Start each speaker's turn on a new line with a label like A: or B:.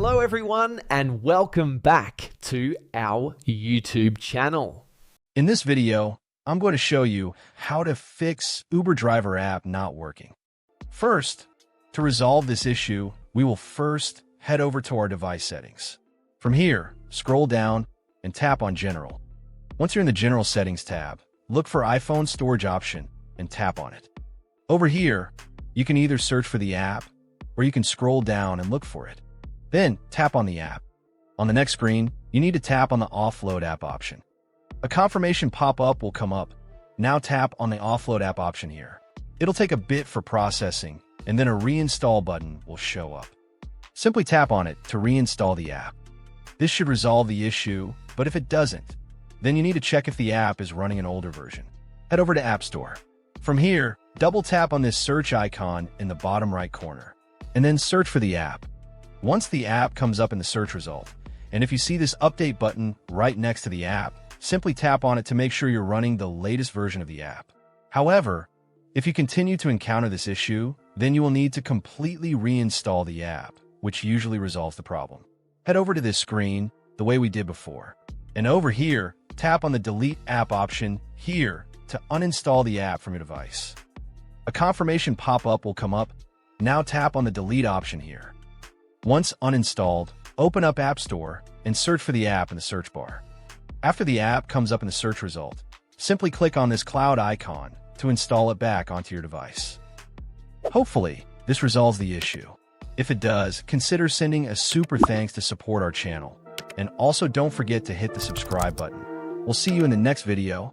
A: Hello everyone and welcome back to our YouTube channel.
B: In this video, I'm going to show you how to fix Uber Driver app not working. First, to resolve this issue, we will first head over to our device settings. From here, scroll down and tap on General. Once you're in the General Settings tab, look for iPhone Storage option and tap on it. Over here, you can either search for the app or you can scroll down and look for it. Then tap on the app. On the next screen, you need to tap on the Offload app option. A confirmation pop-up will come up. Now tap on the Offload app option here. It'll take a bit for processing, and then a reinstall button will show up. Simply tap on it to reinstall the app. This should resolve the issue, but if it doesn't, then you need to check if the app is running an older version. Head over to App Store. From here, double tap on this search icon in the bottom right corner, and then search for the app. Once the app comes up in the search result, and if you see this update button right next to the app, simply tap on it to make sure you're running the latest version of the app. However, if you continue to encounter this issue, then you will need to completely reinstall the app, which usually resolves the problem. Head over to this screen the way we did before, and over here, tap on the Delete App option here to uninstall the app from your device. A confirmation pop-up will come up. Now tap on the Delete option here. Once uninstalled, open up App Store and search for the app in the search bar. After the app comes up in the search result, simply click on this cloud icon to install it back onto your device. Hopefully, this resolves the issue. If it does, consider sending a super thanks to support our channel. And also don't forget to hit the subscribe button. We'll see you in the next video.